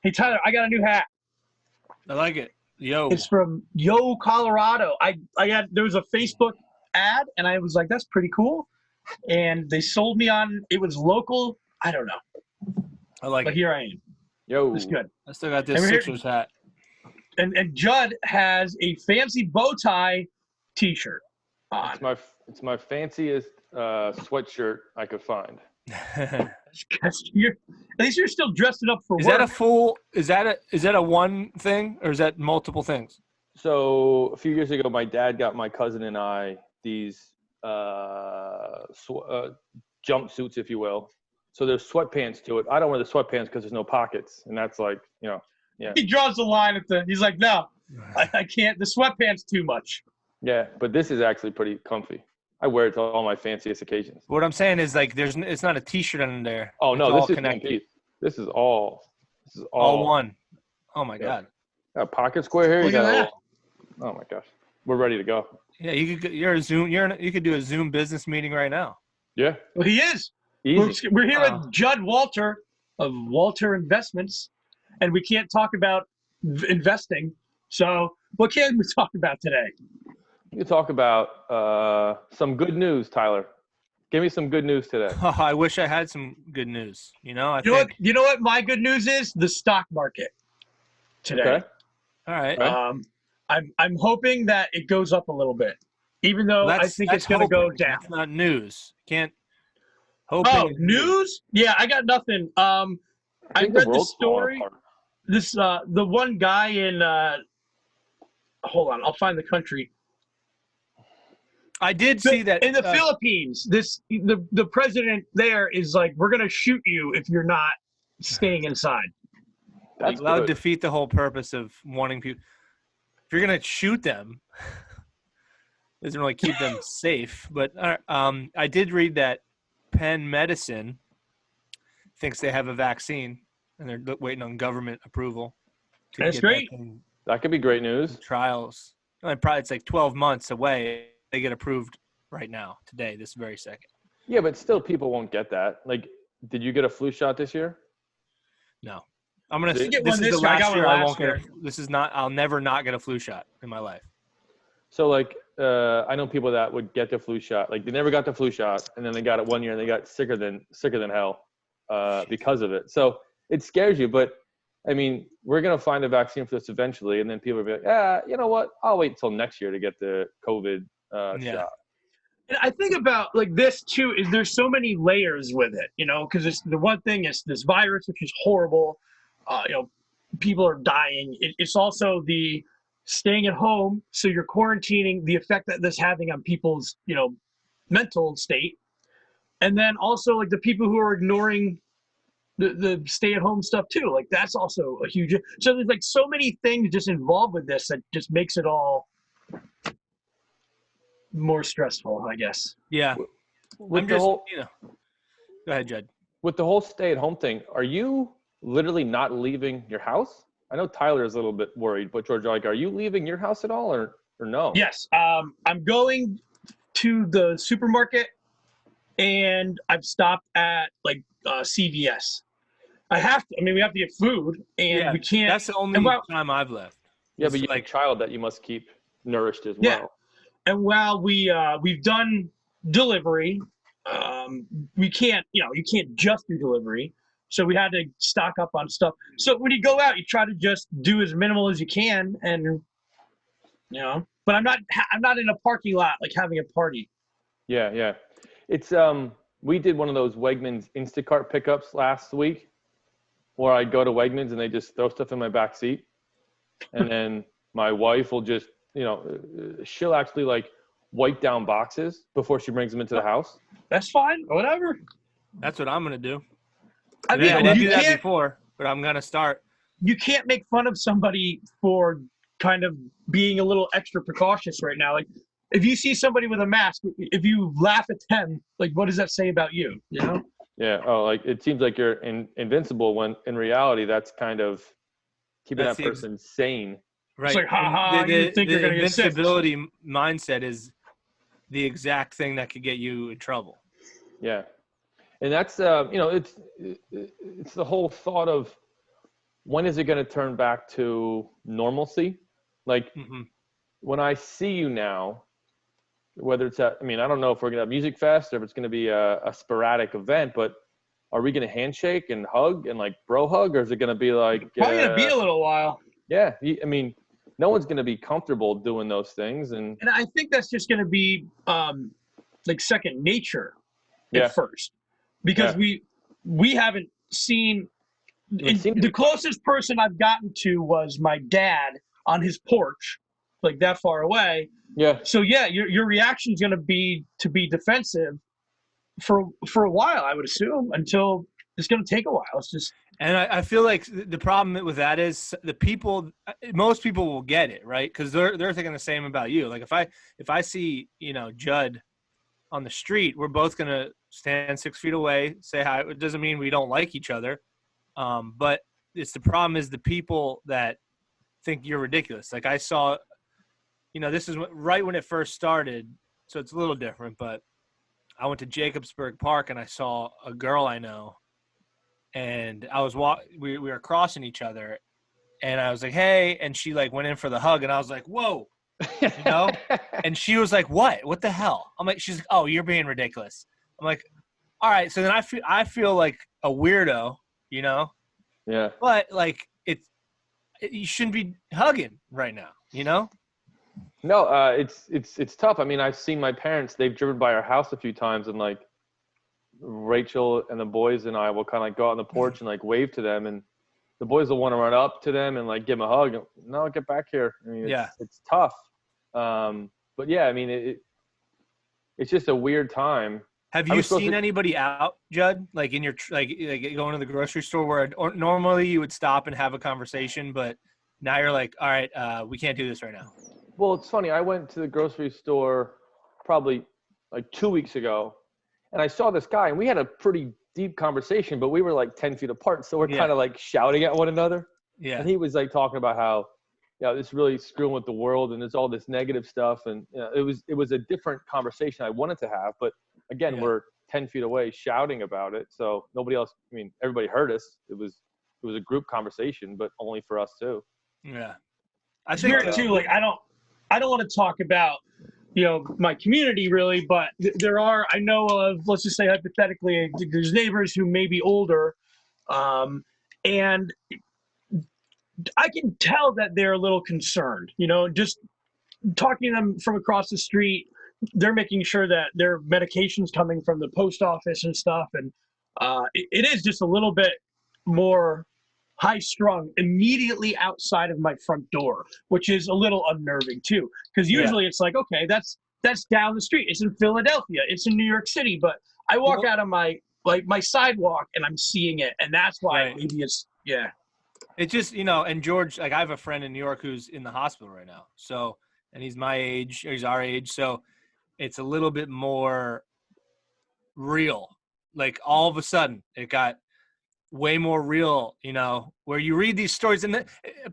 Hey, Tyler, I got a new hat. I like it. Yo. It's from Colorado. There was a Facebook ad, and I was like, that's pretty cool. And they sold me on. It was local. I don't know, I like but it. here I am. Yo. It's good. I still got this And we're here- Sixers hat. And Judd has a fancy bow tie T-shirt on. It's my fanciest sweatshirt I could find. At least you're still dressed up for Is work. that a full? Is that a one thing or is that multiple things? So a few years ago, my dad got my cousin and I these jumpsuits, if you will. So there's sweatpants to it. I don't wear the sweatpants because there's no pockets, and that's like, yeah. He draws the line at he's like, no, I can't. The sweatpants too much. Yeah, but this is actually pretty comfy. I wear it to all my fanciest occasions. What I'm saying is like it's not a T-shirt under there. Oh no, it's this is one piece. This is all one. Oh my God. Got a pocket square here. Look at that. Oh my gosh, we're ready to go. Yeah, you could do a Zoom business meeting right now. Yeah. Well, he is. Easy. We're here with Judd Walter of Walter Investments, and we can't talk about investing. So what can we talk about today? You can talk about some good news, Tyler. Give me some good news today. Oh, I wish I had some good news. You know what my good news is? The stock market today. Okay. All right. I'm hoping that it goes up a little bit, even though I think it's going to go down. That's not news. Can't. Oh, news? Yeah, I got nothing. I read the story. The one guy in hold on, I'll find the country. I did see that in the Philippines. The president there is like, we're gonna shoot you if you're not staying inside. That would defeat the whole purpose of wanting people. If you're gonna shoot them, doesn't really keep them safe. But I did read that Penn Medicine thinks they have a vaccine, and they're waiting on government approval. That's great. That could be great news. Trials. Probably it's like 12 months away. They get approved right now, today, this very second. Yeah, but still, people won't get that. Like, did you get a flu shot this year? No. I'm gonna. This is is the last year I won't year. get. This is not. I'll never not get a flu shot in my life. So, like, I know people that would get the flu shot. Like, they never got the flu shot, and then they got it one year, and they got sicker than hell because of it. So it scares you. But I mean, we're gonna find a vaccine for this eventually, and then people will be like, you know what? I'll wait until next year to get the COVID shot. And I think about like this too, is there's so many layers with it, because it's the one thing is this virus, which is horrible. People are dying. It's also the staying at home. So you're quarantining, the effect that this having on people's, mental state. And then also like the people who are ignoring the stay at home stuff too. Like that's also a huge, so there's like so many things just involved with this that just makes it all more stressful, I guess. Yeah. Go ahead, Judd. With the whole stay-at-home thing, are you literally not leaving your house? I know Tyler is a little bit worried, but George, are you leaving your house at all, or no? Yes. I'm going to the supermarket, and I've stopped at like CVS. I have to. I mean, we have to get food, and we can't. That's the only time I've left. Yeah, but you have a child that you must keep nourished as well. And while we've done delivery, we can't, you can't just do delivery. So we had to stock up on stuff. So when you go out, you try to just do as minimal as you can, and but I'm not in a parking lot like having a party. Yeah. It's we did one of those Wegmans Instacart pickups last week, where I go to Wegmans and they just throw stuff in my back seat, and then my wife will just. She'll actually like wipe down boxes before she brings them into the house. That's fine. Whatever. That's what I'm going to do. I mean, I didn't do that before, but I'm going to start. You can't make fun of somebody for kind of being a little extra precautious right now. Like if you see somebody with a mask, if you laugh at them, like what does that say about you? Yeah. Oh, like it seems like you're invincible when in reality, that's kind of keeping that person sane. Right. It's like, you think you're going to get sick. The invincibility mindset is the exact thing that could get you in trouble. Yeah. And that's, it's the whole thought of when is it going to turn back to normalcy? Like when I see you now, whether it's I don't know if we're going to have Music Fest or if it's going to be a sporadic event, but are we going to handshake and hug and like bro hug, or is it going to be like probably going to be a little while? Yeah. No one's going to be comfortable doing those things. And I think that's just going to be like second nature at first, because we haven't seen the closest person I've gotten to was my dad on his porch, like that far away. Yeah. So your reaction is going to be defensive for a while, I would assume, until it's going to take a while. It's just. And I feel like the problem with that is most people will get it, right? Because they're thinking the same about you. Like if I see Judd on the street, we're both gonna stand 6 feet away, say hi. It doesn't mean we don't like each other, but the problem is the people that think you're ridiculous. Like I saw, this is right when it first started, so it's a little different. But I went to Jacobsburg Park and I saw a girl I know. And I was we were crossing each other, and I was like, "Hey," and she like went in for the hug, and I was like, "Whoa," And she was like, "What the hell?" I'm like, "She's like, oh, you're being ridiculous." I'm like, "All right." So then I feel like a weirdo, Yeah. But like you shouldn't be hugging right now, No, it's tough. I've seen my parents. They've driven by our house a few times, and like. Rachel and the boys and I will kind of like go out on the porch and like wave to them, and the boys will want to run up to them and like give them a hug. No, get back here. It's tough. But yeah, it's just a weird time. Have you seen anybody out, Judd? Like in your like going to the grocery store where normally you would stop and have a conversation, but now you're like, all right, we can't do this right now. Well, it's funny. I went to the grocery store probably like 2 weeks ago. And I saw this guy, and we had a pretty deep conversation, but we were like 10 feet apart. So we're kind of like shouting at one another. Yeah. And he was like talking about how, this really screwing with the world, and there's all this negative stuff. And it was a different conversation I wanted to have. But again, we're 10 feet away shouting about it. So nobody else, everybody heard us. It was a group conversation, but only for us too. Yeah. I think too, like, I don't want to talk about, my community really, but I know of, let's just say hypothetically, there's neighbors who may be older, and I can tell that they're a little concerned, just talking to them from across the street. They're making sure that their medication's coming from the post office and stuff. And it is just a little bit more high strung immediately outside of my front door, which is a little unnerving too. Because usually it's like, okay, that's down the street. It's in Philadelphia. It's in New York City. But I walk out of my sidewalk and I'm seeing it. And that's why maybe it's, It just, and George, like I have a friend in New York who's in the hospital right now. So, and he's my age, or he's our age. So it's a little bit more real. Like all of a sudden it got way more real, where you read these stories, and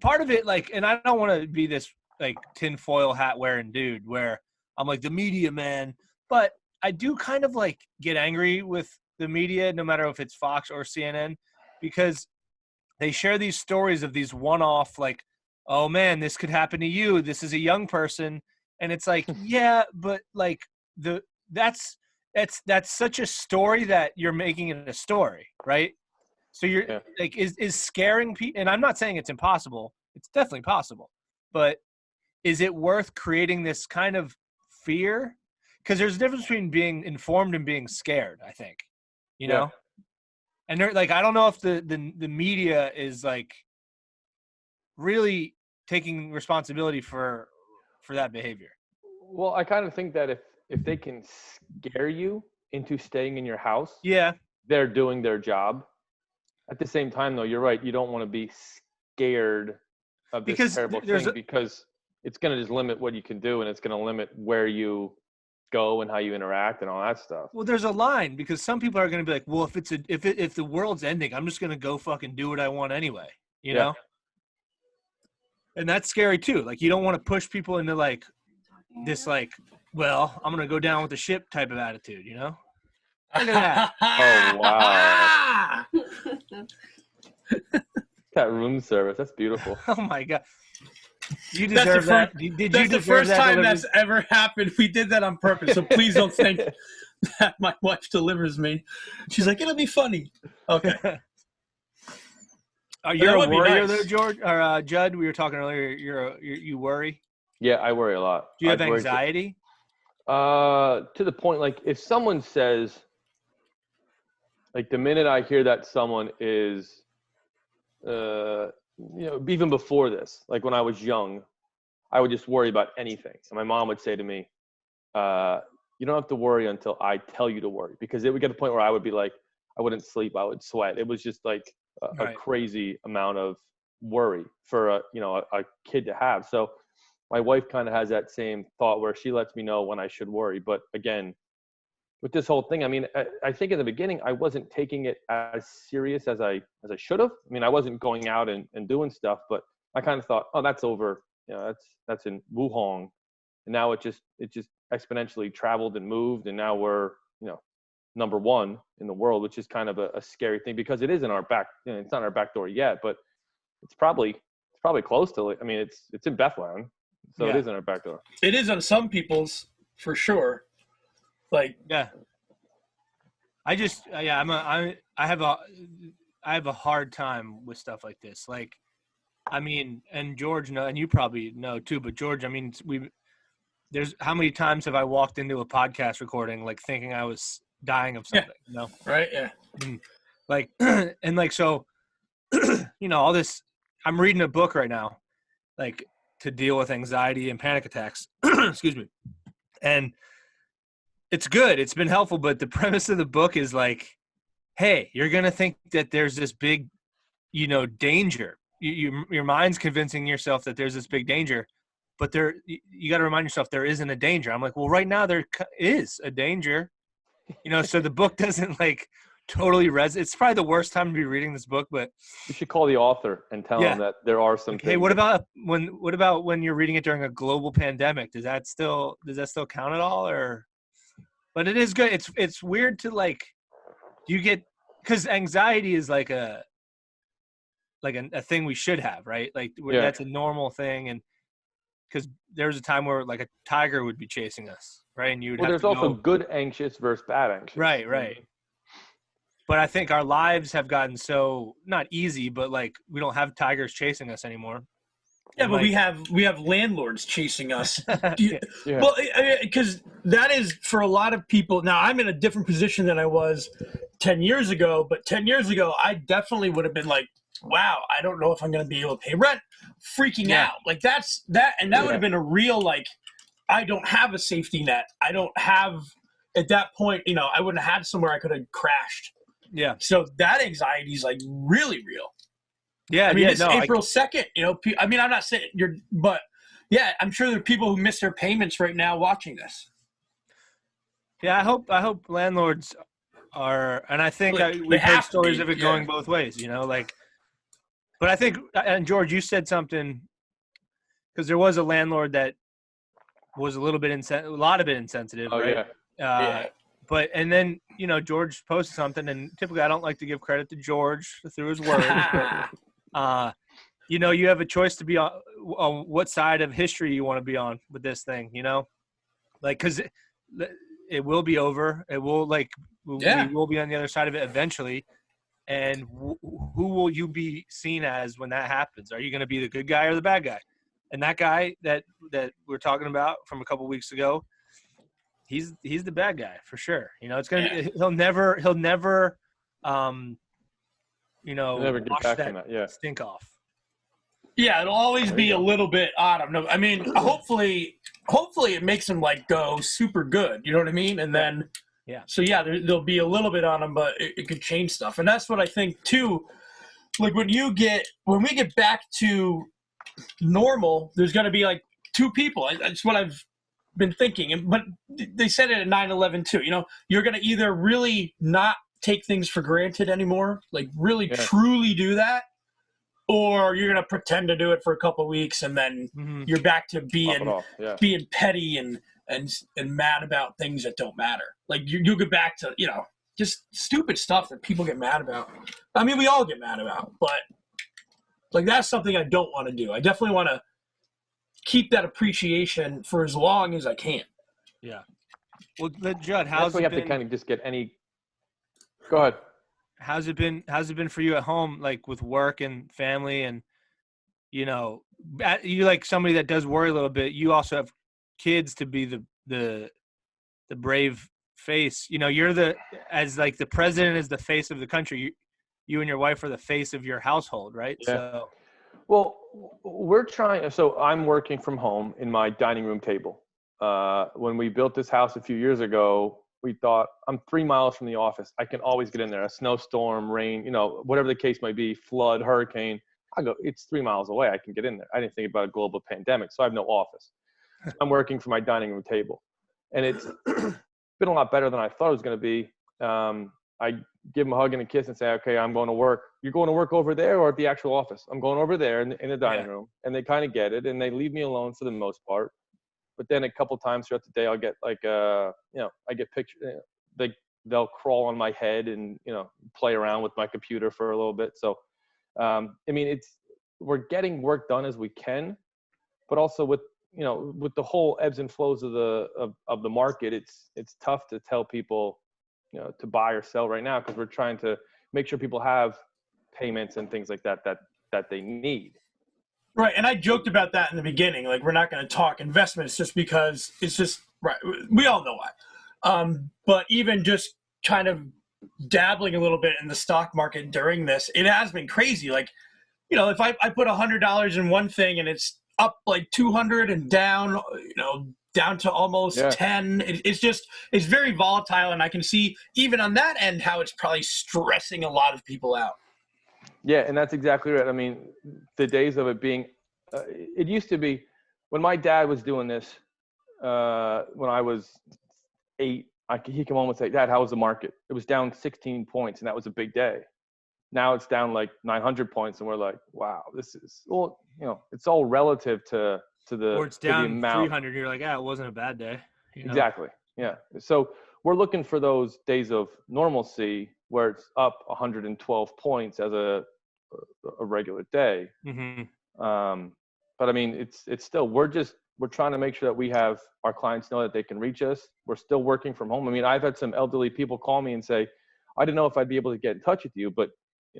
part of it, like, and I don't want to be this like tinfoil hat wearing dude where I'm like the media man, but I do kind of like get angry with the media, no matter if it's Fox or CNN, because they share these stories of these one-off, like, oh man, this could happen to you. This is a young person. And it's like, yeah, but like that's such a story that you're making it a story, right? So you're like, is scaring people, and I'm not saying it's impossible. It's definitely possible, but is it worth creating this kind of fear? Because there's a difference between being informed and being scared, I think, know? And they're like, I don't know if the media is like really taking responsibility for that behavior. Well, I kind of think that if they can scare you into staying in your house, they're doing their job. At the same time, though, you're right. You don't want to be scared of this terrible thing because it's going to just limit what you can do, and it's going to limit where you go and how you interact and all that stuff. Well, there's a line, because some people are going to be like, well, if the world's ending, I'm just going to go fucking do what I want anyway, you know? And that's scary too. Like, you don't want to push people into like this, like, well, I'm going to go down with the ship type of attitude, Look at that. Oh, wow. That room service, that's beautiful. Oh my God. You deserve that. That's the first time that's ever happened. We did that on purpose, so please don't think that my wife delivers me. She's like, it'll be funny. Okay. You're a worrier though, George or Judd. We were talking earlier. You worry. Yeah, I worry a lot. Do you have anxiety? To the point, like if someone says, like the minute I hear that someone is, even before this, like when I was young, I would just worry about anything. And my mom would say to me, you don't have to worry until I tell you to worry, because it would get to the point where I would be like, I wouldn't sleep, I would sweat. It was just like a crazy amount of worry for a kid to have. So my wife kind of has that same thought where she lets me know when I should worry. But again, with this whole thing, I mean, I think in the beginning I wasn't taking it as serious as I should have. I mean, I wasn't going out and doing stuff, but I kind of thought, oh, that's over. That's in Wuhan, and now it just exponentially traveled and moved, and now we're number one in the world, which is kind of a scary thing, because it is in our back. It's not in our back door yet, but it's probably close to. I mean, it's in Bethlehem, so it is in our back door. It is on some people's for sure. Like I have a hard time with stuff like this. Like, I mean, and George and you probably know too, but George, I mean, there's how many times have I walked into a podcast recording like thinking I was dying of something, Right. Yeah. Like, and like, so, all this, I'm reading a book right now, like to deal with anxiety and panic attacks, excuse me. And it's good. It's been helpful. But the premise of the book is like, hey, you're going to think that there's this big, danger. Your mind's convincing yourself that there's this big danger, but you got to remind yourself there isn't a danger. I'm like, well, right now there is a danger, so the book doesn't like totally it's probably the worst time to be reading this book, but you should call the author and tell him that there are some things. Hey, what about when you're reading it during a global pandemic? Does that still count at all? Or, but it is good. It's weird to like, because anxiety is like a thing we should have, right? Like that's a normal thing. And because there was a time where like a tiger would be chasing us, right? And you would there's also good anxious versus bad anxious. Right. But I think our lives have gotten so not easy, but like we don't have tigers chasing us anymore. Yeah, but we have landlords chasing us. Well, because that is for a lot of people. Now I'm in a different position than I was 10 years ago, but 10 years ago I definitely would have been like, wow, I don't know if I'm going to be able to pay rent, freaking out. Like that would have been a real, like, I don't have a safety net. I don't have, at that point, I wouldn't have had somewhere I could have crashed. Yeah. So that anxiety is like really real. Yeah. I mean, it's April 2nd, I mean, I'm not saying but yeah, I'm sure there are people who miss their payments right now watching this. Yeah. I hope landlords are, and I think we've heard stories of it going both ways, but I think, and George, you said something, because there was a landlord that was a lot of it insensitive. Oh, right? Yeah. But, and then, George posted something, and typically I don't like to give credit to George through his words, but, you have a choice to be on what side of history you want to be on with this thing, like, because it will be over. It will, like, we will be on the other side of it eventually. And who will you be seen as when that happens? Are you going to be the good guy or the bad guy? And that guy that we're talking about from a couple weeks ago, he's the bad guy for sure. It's going to be, he'll never wash that stink off. Yeah, it'll always be a little bit odd. I mean, hopefully it makes him like go super good. You know what I mean? And then so there'll be a little bit on him, but it could change stuff. And that's what I think too. Like when we get back to normal, there's going to be like two people. That's what I've been thinking. But they said it at 9/11 too. You're going to either really not take things for granted anymore, like really truly do that, or you're going to pretend to do it for a couple of weeks and then you're back to being petty and mad about things that don't matter. Like you'll get back to, just stupid stuff that people get mad about. I mean, we all get mad about, but Like that's something I don't want to do. I definitely want to keep that appreciation for as long as I can. Yeah. Well, Judd, That's why you have to kind of just get any. Go ahead. How's it been for you at home, like with work and family, and you like somebody that does worry a little bit. You also have kids to be the brave face. You're as like the president is the face of the country. You and your wife are the face of your household, right? Yeah. So, well, we're trying. So I'm working from home in my dining room table. When we built this house a few years ago, we thought I'm 3 miles from the office. I can always get in there. A snowstorm, rain, whatever the case might be, flood, hurricane. I go, it's 3 miles away. I can get in there. I didn't think about a global pandemic, so I have no office. I'm working from my dining room table, and it's been a lot better than I thought it was going to be. I give them a hug and a kiss and say, okay, I'm going to work. You're going to work over there or at the actual office? I'm going over there in the dining room. And they kind of get it, and they leave me alone for the most part. But then a couple times throughout the day, I'll get like, I get pictures. They'll crawl on my head and, play around with my computer for a little bit. So, we're getting work done as we can, but also with the whole ebbs and flows of the market, it's tough to tell people, to buy or sell right now, because we're trying to make sure people have payments and things like that they need. Right. And I joked about that in the beginning. Like, we're not going to talk investments just because it's just right. We all know why. But even just kind of dabbling a little bit in the stock market during this, it has been crazy. Like, if I put $100 in one thing and it's up like 200 and down, down to almost 10. It's very volatile, and I can see even on that end how it's probably stressing a lot of people out. Yeah, and that's exactly right. I mean, the days of it being, it used to be when my dad was doing this, when I was 8, he came home and say, Dad, how was the market? It was down 16 points, and that was a big day. Now it's down like 900 points, and we're like, wow, this is, it's all relative to the, or it's down the amount. 300. You're like, it wasn't a bad day. Exactly. Yeah. So we're looking for those days of normalcy where it's up 112 points as a regular day. Mm-hmm. But I mean, it's still, we're trying to make sure that we have our clients know that they can reach us. We're still working from home. I mean, I've had some elderly people call me and say, I didn't know if I'd be able to get in touch with you, but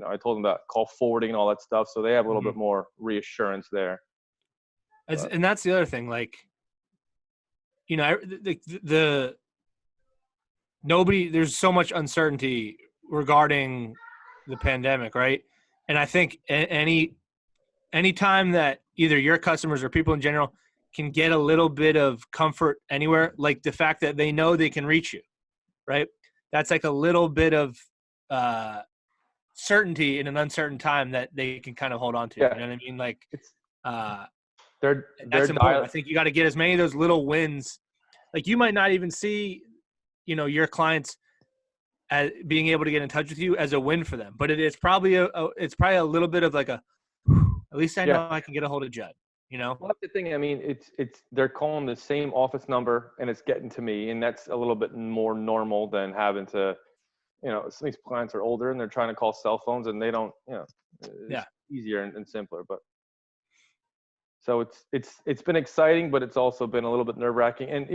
I told them about call forwarding and all that stuff. So they have a little bit more reassurance there. And that's the other thing, like, there's so much uncertainty regarding the pandemic, right? And I think any time that either your customers or people in general can get a little bit of comfort anywhere, like the fact that they know they can reach you, right? That's like a little bit of certainty in an uncertain time that they can kind of hold on to. Yeah. You know what I mean? Like, that's important. I think you got to get as many of those little wins. Like, you might not even see, your clients as being able to get in touch with you as a win for them, but it's probably a little bit of like at least I know I can get a hold of Judd. Well, that's the thing. I mean, it's they're calling the same office number and it's getting to me, and that's a little bit more normal than having to, some of these clients are older and they're trying to call cell phones and they don't, it's easier and simpler. But so it's been exciting, but it's also been a little bit nerve wracking. And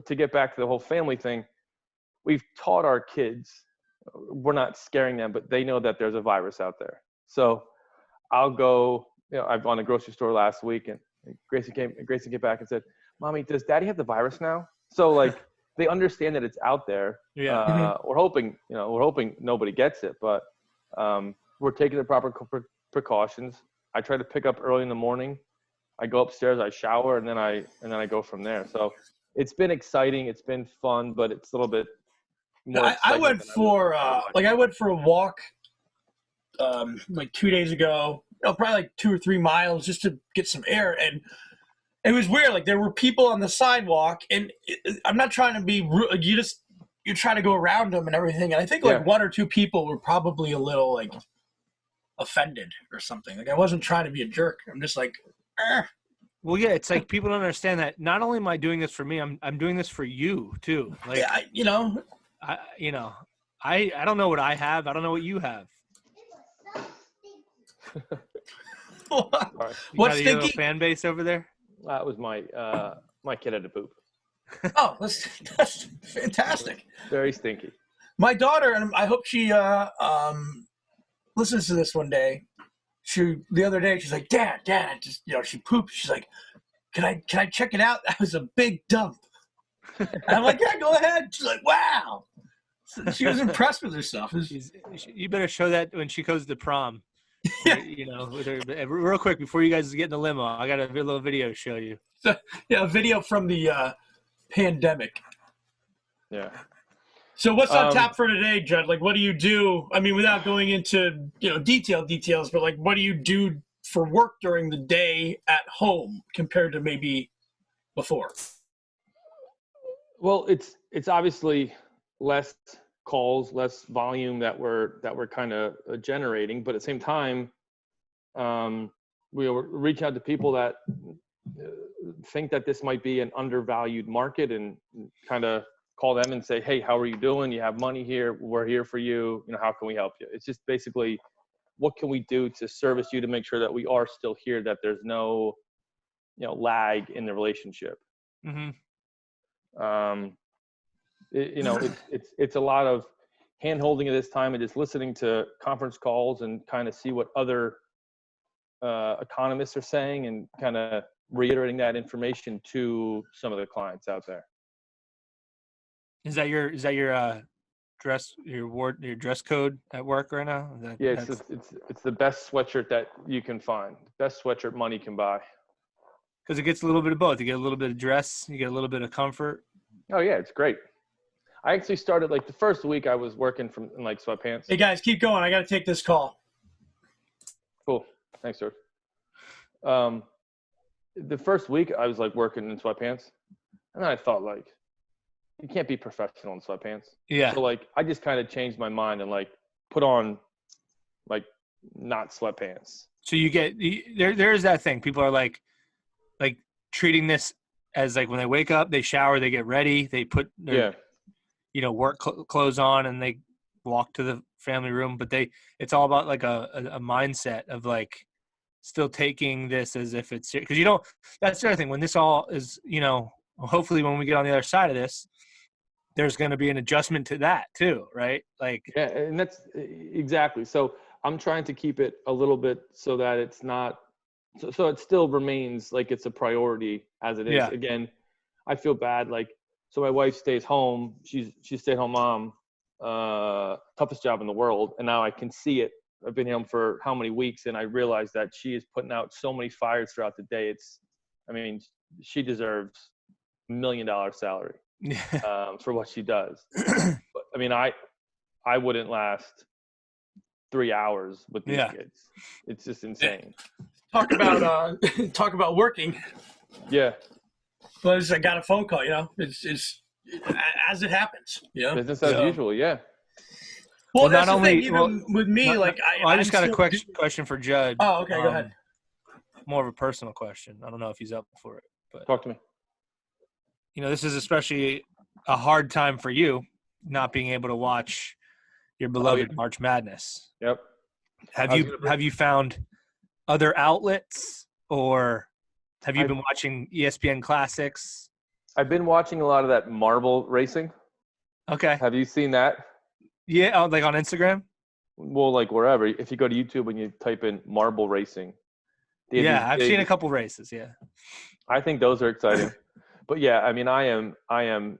to get back to the whole family thing, we've taught our kids, we're not scaring them, but they know that there's a virus out there. So I'll go. I've gone to the grocery store last week, and Grayson came back and said, "Mommy, does Daddy have the virus now?" So like they understand that it's out there. Yeah. We're hoping nobody gets it, but we're taking the proper precautions. I try to pick up early in the morning. I go upstairs, I shower, and then I go from there. So it's been exciting. It's been fun, but it's a little bit more. I went for a walk like 2 days ago. Probably like 2 or 3 miles just to get some air, and it was weird. Like, there were people on the sidewalk, and I'm not trying to be rude. You're trying to go around them and everything. And I think like 1 or 2 people were probably a little like offended or something. Like, I wasn't trying to be a jerk. I'm just like, Well, yeah, it's like people don't understand that not only am I doing this for me, I'm doing this for you too. Like, I don't know what I have. I don't know what you have. Sorry. What's You got a little stinky? fan base over there? That was my kid had to poop. Oh, that's fantastic. Very stinky. My daughter, and I hope she listens to this one day. The other day she's like, Dad, I just she pooped. She's like, Can I check it out? That was a big dump. And I'm like, yeah, go ahead. She's like, wow. So she was impressed with herself. You better show that when she goes to prom. Yeah. With her, real quick before you guys get in the limo, I got a little video to show you. So, a video from the pandemic. Yeah. So what's on tap for today, Judd? Like, what do you do? I mean, without going into details, but like, what do you do for work during the day at home compared to maybe before? Well, it's obviously less calls, less volume that we're kind of generating, but at the same time, we reach out to people that think that this might be an undervalued market and kind of call them and say, hey, how are you doing? You have money here. We're here for you. How can we help you? It's just basically, what can we do to service you to make sure that we are still here, that there's no, lag in the relationship. Mm-hmm. It's a lot of hand holding at this time and just listening to conference calls and kind of see what other economists are saying and kind of reiterating that information to some of the clients out there. Is that your dress dress code at work right now? It's the best sweatshirt that you can find. Best sweatshirt money can buy. Because it gets a little bit of both. You get a little bit of dress, you get a little bit of comfort. Oh yeah, it's great. I actually started the first week I was working in sweatpants. Hey guys, keep going. I got to take this call. Cool. Thanks, sir. The first week I was working in sweatpants, and then I thought you can't be professional in sweatpants. Yeah. So I just kind of changed my mind and put on not sweatpants. So you get there is that thing. People are like treating this as when they wake up, they shower, they get ready, they put their work clothes on, and they walk to the family room. But it's all about a mindset of still taking this as if it's, because that's the other thing. When this all is, hopefully when we get on the other side of this, there's going to be an adjustment to that too, right? Yeah, and that's exactly. So I'm trying to keep it a little bit so that it's not, so it still remains it's a priority as it is. Yeah. Again, I feel bad. So my wife stays home. She's a stay-at-home mom, toughest job in the world. And now I can see it. I've been home for how many weeks, and I realize that she is putting out so many fires throughout the day. She deserves $1 million salary for what she does. But, I wouldn't last 3 hours with these kids. It's just insane. Talk about working. Yeah. But I got a phone call. It's as it happens. Business as usual. Yeah. Well, that's the thing. Even with me, I just got a question for Judd. Oh, okay. Go ahead. More of a personal question. I don't know if he's up for it, but talk to me. This is especially a hard time for you, not being able to watch your beloved March Madness. Yep. Have you found other outlets, or have you been watching ESPN Classics? I've been watching a lot of that marble racing. Okay. Have you seen that? Yeah, on Instagram? Well, wherever. If you go to YouTube and you type in marble racing. Yeah, I've seen a couple races, yeah. I think those are exciting. But yeah, I am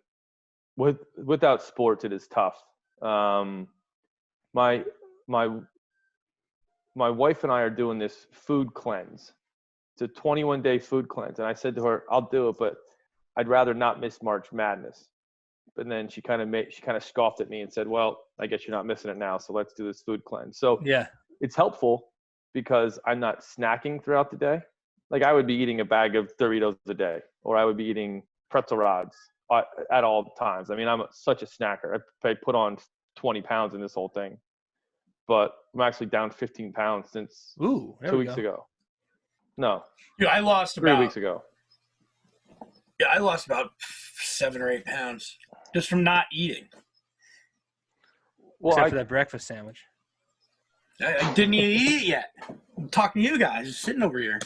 without sports, it is tough. My wife and I are doing this food cleanse. It's a 21-day food cleanse. And I said to her, I'll do it, but I'd rather not miss March Madness. But then she kind of scoffed at me and said, well, I guess you're not missing it now, so let's do this food cleanse. So yeah, it's helpful because I'm not snacking throughout the day. I would be eating a bag of Doritos a day, or I would be eating pretzel rods at all times. I'm such a snacker. I put on 20 pounds in this whole thing. But I'm actually down 15 pounds since 2 weeks ago. No. Yeah, I lost 3 weeks ago. Yeah, I lost about 7 or 8 pounds just from not eating. Well, except for that breakfast sandwich. I didn't even eat it yet. I'm talking to you guys, just sitting over here.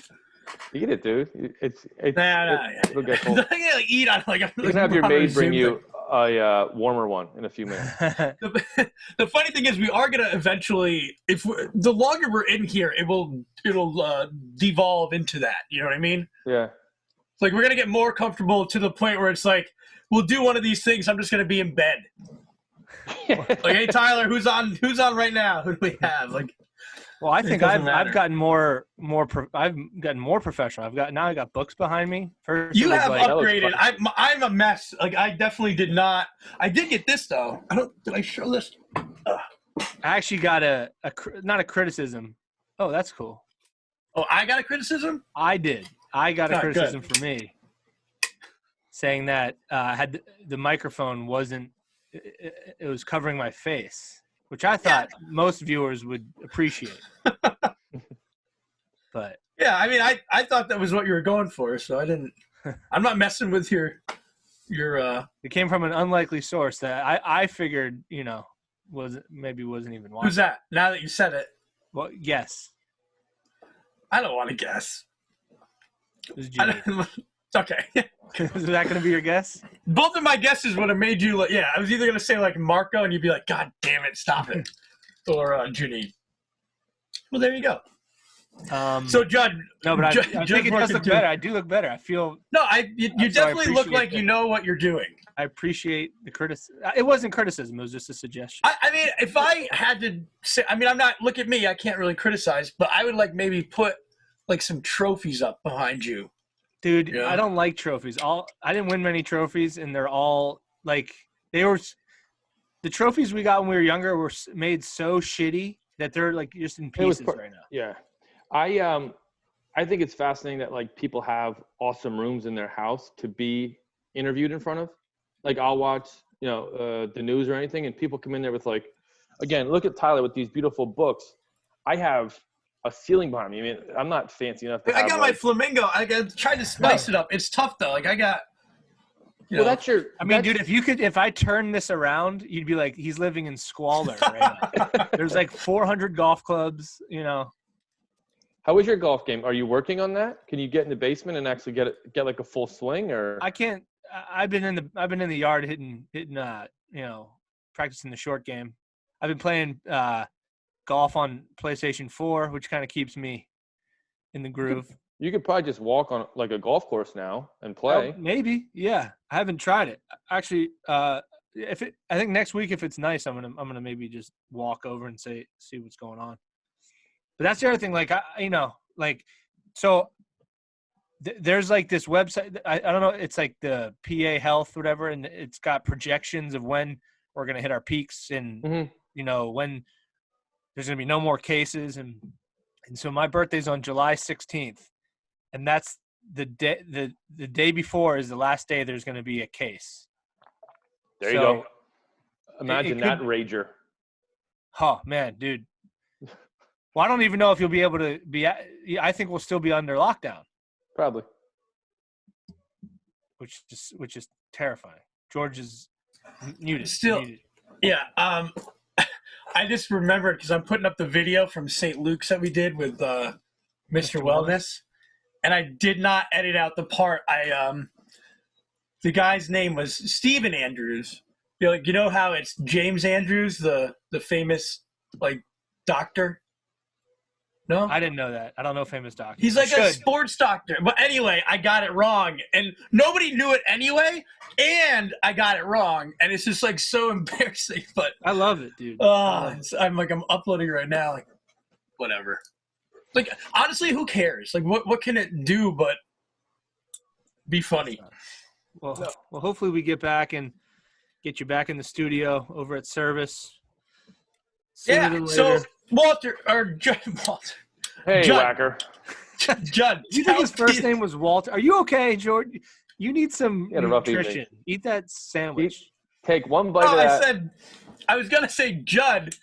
Eat it, dude. It'll get cold. I can't like eat on like. You can have your maid bring you a warmer one in a few minutes. The funny thing is, we are gonna eventually, the longer we're in here, it'll devolve into that. You know what I mean? Yeah. It's like we're gonna get more comfortable to the point where it's like we'll do one of these things. I'm just gonna be in bed. Like, hey Tyler, who's on right now? Who do we have? Like, well, I think I've gotten more professional. I got books behind me. First, you have upgraded. I'm a mess. Like, I definitely did not. I did get this though. Did I show this? I actually got not a criticism. Oh, that's cool. Oh, I got a criticism? I did. I got a criticism for me, saying that had the microphone wasn't. It was covering my face, which I thought most viewers would appreciate. But yeah, I mean, I thought that was what you were going for, so I didn't. I'm not messing with your. It came from an unlikely source that I figured, wasn't even watching. Who's that? Now that you said it. Well, guess. I don't want to guess. It was Judd. It's okay. Is that going to be your guess? Both of my guesses would have made you like, I was either going to say like Marco and you'd be like, God damn it, stop it. Or Janine. Well, there you go. So Judd. No, but I think it does look better. I do look better. I feel. No, you definitely look like you know what you're doing. I appreciate the criticism. It wasn't criticism. It was just a suggestion. I mean, if I had to say, I'm not, look at me, I can't really criticize, but I would like maybe put like some trophies up behind you. Dude, yeah. I don't like trophies. I didn't win many trophies, and they're all like the trophies we got when we were younger were made so shitty that they're like just in pieces right now. Yeah, I think it's fascinating that like people have awesome rooms in their house to be interviewed in front of. Like I'll watch, the news or anything, and people come in there with like, again, look at Tyler with these beautiful books. I have a ceiling behind me. I mean, I'm not fancy enough to I got my flamingo. I tried to spice it up. It's tough though. Like I got. Well, that's your. I mean, dude, if I turn this around, you'd be like, he's living in squalor right now. There's like 400 golf clubs. How is your golf game? Are you working on that? Can you get in the basement and actually get like a full swing? Or I can't. I've been in the yard hitting, practicing the short game. I've been playing golf on PlayStation 4, which kind of keeps me in the groove. You could probably just walk on like a golf course now and play. Maybe, yeah. I haven't tried it. Actually, I think next week if it's nice, I'm gonna maybe just walk over and see what's going on. But that's the other thing. Like there's like this website. I don't know. It's like the PA Health, whatever, and it's got projections of when we're gonna hit our peaks and when there's going to be no more cases. And so my birthday's on July 16th. And that's the day before is the last day there's going to be a case. There you go. Imagine that rager. Oh, man, dude. Well, I don't even know if you'll be able to be I think we'll still be under lockdown. Probably. Which is terrifying. George is muted. Still, muted. Yeah. I just remembered because I'm putting up the video from St. Luke's that we did with Mr. Wellness, and I did not edit out the part. The guy's name was Stephen Andrews. You know how it's James Andrews, the famous like doctor? No, I didn't know that. I don't know famous doctor. He's like a sports doctor. But anyway, I got it wrong, and nobody knew it anyway. And I got it wrong, and it's just like so embarrassing. But I love it, dude. I'm uploading right now. Like, whatever. Like, honestly, who cares? Like, what can it do but be funny? Well, hopefully we get back and get you back in the studio over at Service. Yeah. So Walter. Hey, Judd. Whacker. Judd. You think his first name was Walter? Are you okay, George? You need some nutrition. Eat that sandwich. Take one bite of that. I was going to say, Judd,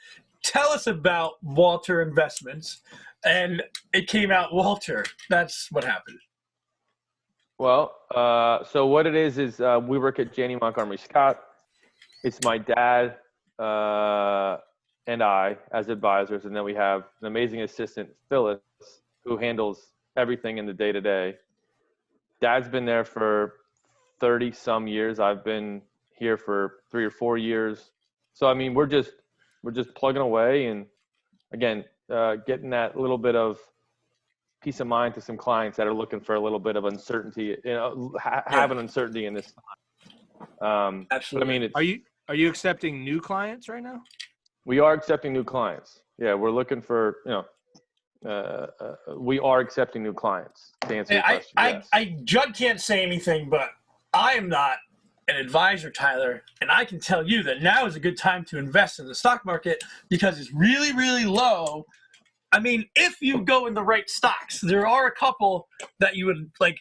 tell us about Walter Investments. And it came out Walter. That's what happened. Well, so what it is we work at Janney Montgomery Scott. It's my dad. and I as advisors, and then we have an amazing assistant, Phyllis, who handles everything in the day-to-day. Dad's been there for 30 some years. I've been here for 3 or 4 years. So I mean, we're just plugging away, and again, getting that little bit of peace of mind to some clients that are looking for a little bit of uncertainty, have an uncertainty in this time. Absolutely. But I mean, Are you accepting new clients right now? we are accepting new clients. Yeah, we're looking for, we are accepting new clients, to answer your question. Yes. Judd can't say anything, but I am not an advisor, Tyler, and I can tell you that now is a good time to invest in the stock market because it's really, really low. I mean, if you go in the right stocks, there are a couple that you would like.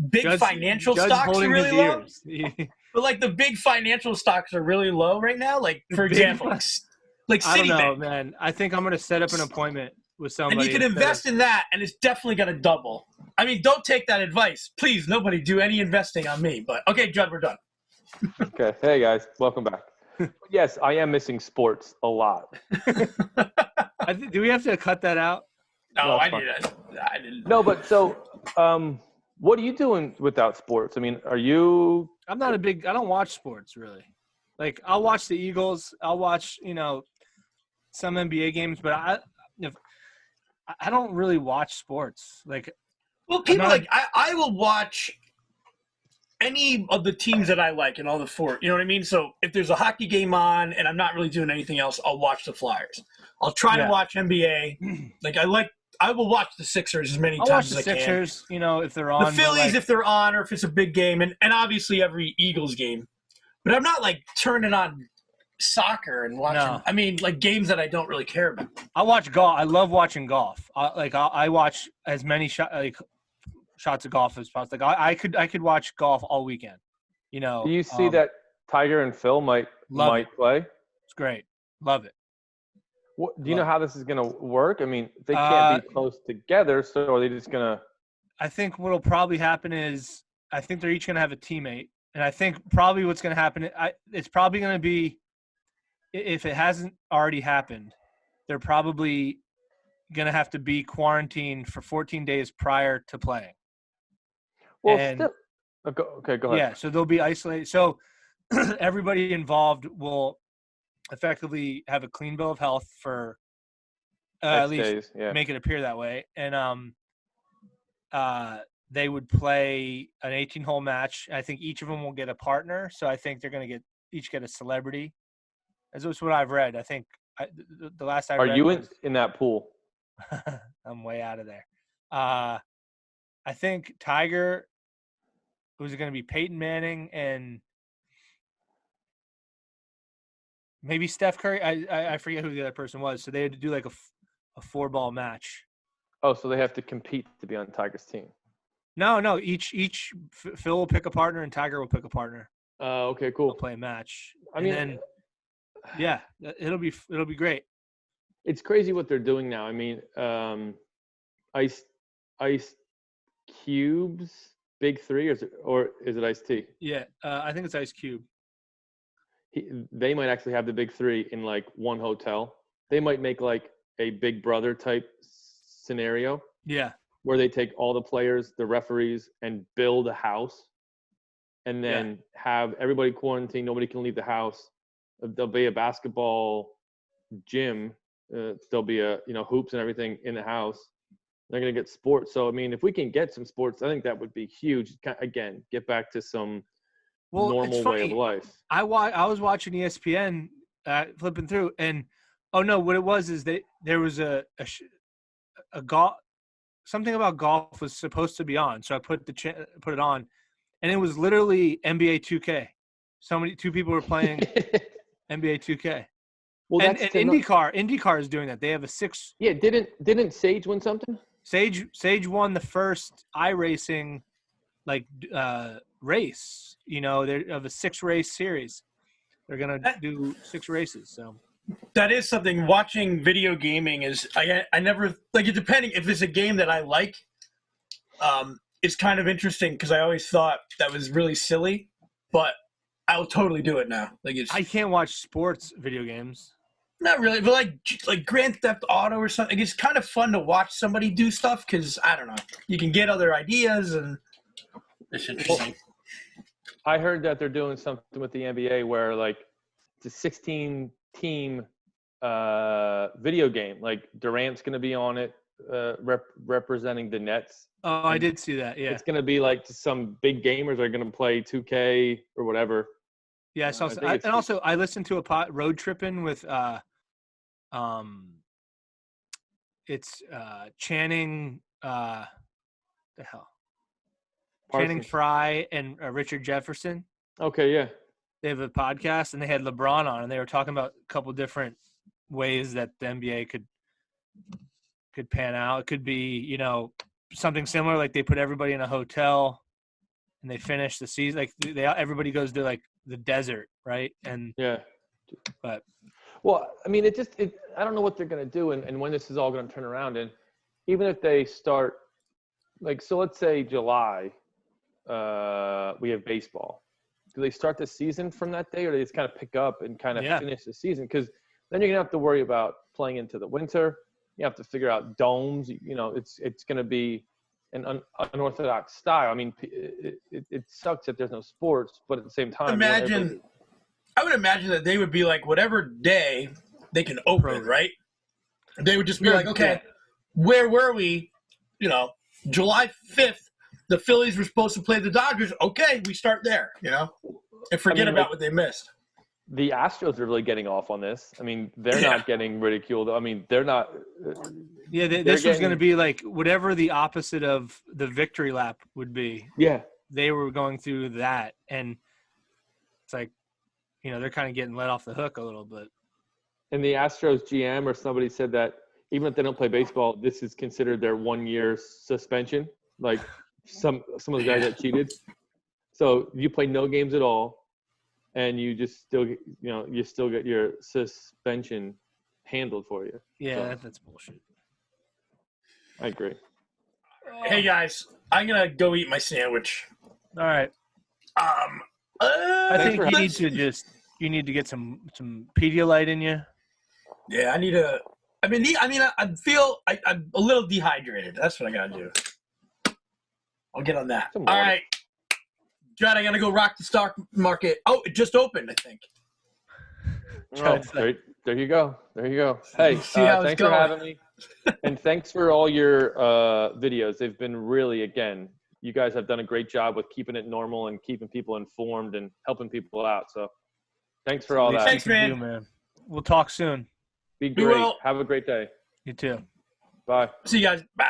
Big financial stocks are really low. But like the big financial stocks are really low right now. Like for example, like Citibank. I don't know, man. I think I'm going to set up an appointment with somebody. And you can invest in that, and it's definitely going to double. I mean, don't take that advice. Please, nobody do any investing on me. But okay, Judd, we're done. Okay. Hey, guys. Welcome back. Yes, I am missing sports a lot. Do we have to cut that out? No, I didn't. No, but so what are you doing without sports? I mean, I'm not I don't watch sports really. Like I'll watch the Eagles. I'll watch, some NBA games, but I don't really watch sports. Like, well, people I will watch any of the teams that I like in all the four. You know what I mean? So if there's a hockey game on and I'm not really doing anything else, I'll watch the Flyers. I'll try to watch NBA. I will watch the Sixers as many times as I can. I'll watch the Sixers, if they're on. The Phillies, if they're on, or if it's a big game, and obviously every Eagles game. But I'm not like turning on soccer and watching. No. I mean, like games that I don't really care about. I watch golf. I love watching golf. I watch as many shots of golf as possible. Like I could watch golf all weekend. Do you see that Tiger and Phil might play? It's great. Love it. Do you know how this is going to work? I mean, they can't be close together, so are they just going to – I think what will probably happen is I think they're each going to have a teammate. And I think probably what's going to happen it's probably going to be – if it hasn't already happened, they're probably going to have to be quarantined for 14 days prior to playing. Well, okay, go ahead. Yeah, so they'll be isolated. So everybody involved will – effectively have a clean bill of health for at least make it appear that way. And they would play an 18-hole match. I think each of them will get a partner. So I think they're going to each get a celebrity. That's what I've read. I think the last I read. Are you in that pool? I'm way out of there. I think Tiger was going to be Peyton Manning and maybe Steph Curry. I forget who the other person was. So they had to do like a 4-ball match. Oh, so they have to compete to be on Tiger's team. No. Each Phil will pick a partner and Tiger will pick a partner. Oh, okay, cool. They'll play a match. It'll be great. It's crazy what they're doing now. I mean, Ice Cube's Big Three, or is it Ice T? Yeah, I think it's Ice Cube. They might actually have the Big Three in like one hotel. They might make like a Big Brother type scenario. Yeah. Where they take all the players, the referees, and build a house, and then have everybody quarantined. Nobody can leave the house. There'll be a basketball gym. There'll be hoops and everything in the house. They're gonna get sports. So I mean, if we can get some sports, I think that would be huge. Again, get back to some normal way of life. I was watching ESPN, flipping through, and what it was is there was a golf, something about golf was supposed to be on, so I put it on, and it was literally NBA 2K. Two people were playing NBA 2K. Well, and IndyCar is doing that. They have a 6. Yeah, didn't Sage win something? Sage won the first iRacing race. They're of a 6-race series. They're gonna do 6 races. So that is something. Watching video gaming is I never like it. Depending if it's a game that I like, it's kind of interesting because I always thought that was really silly, but I will totally do it now. I can't watch sports video games. Not really, but like Grand Theft Auto or something. It's kind of fun to watch somebody do stuff because I don't know, you can get other ideas and it's interesting. I heard that they're doing something with the NBA where like it's a 16-team video game. Like Durant's going to be on it, representing the Nets. Oh, I did see that. Yeah, it's going to be like some big gamers are going to play 2K or whatever. Yeah, I saw. And also, I listened to a road tripping with it's Channing the hell Parsons. Channing Frye and Richard Jefferson. Okay, yeah. They have a podcast and they had LeBron on and they were talking about a couple different ways that the NBA could pan out. It could be, you know, something similar, like they put everybody in a hotel and they finish the season. Like everybody goes to like the desert, right? And yeah, but well, I mean, I don't know what they're going to do and when this is all going to turn around. And even if they start, like, so let's say July, we have baseball. Do they start the season from that day, or do they just kind of pick up and kind of finish the season? Because then you're going to have to worry about playing into the winter. You have to figure out domes. You know, it's going to be an unorthodox style. I mean, it sucks that there's no sports, but at the same time, I would imagine that they would be like, whatever day they can open, right? They would just be like, okay, where were we? You know, July 5th, the Phillies were supposed to play the Dodgers. Okay, we start there, you know, and forget about what they missed. The Astros are really getting off on this. I mean, they're not getting ridiculed. I mean, they're not. Yeah, this was going to be like whatever the opposite of the victory lap would be. Yeah. They were going through that, and it's like, you know, they're kind of getting let off the hook a little bit. And the Astros GM or somebody said that even if they don't play baseball, this is considered their 1-year suspension. Like some of the guys that cheated. So you play no games at all. And you just still, you know, you still get your suspension handled for you. Yeah, so, that's bullshit. I agree. Hey guys, I'm gonna go eat my sandwich. All right. I think you need to get some Pedialyte in you. Yeah, I need to. I feel I'm a little dehydrated. That's what I gotta do. I'll get on that. All right. Judd, I gotta go rock the stock market. Oh, it just opened, I think. Oh, there you go. There you go. Hey, thanks for having me. And thanks for all your videos. They've been really, again, you guys have done a great job with keeping it normal and keeping people informed and helping people out. So thanks for all that. Thanks, man. We'll talk soon. Be great. Have a great day. You too. Bye. See you guys. Bye.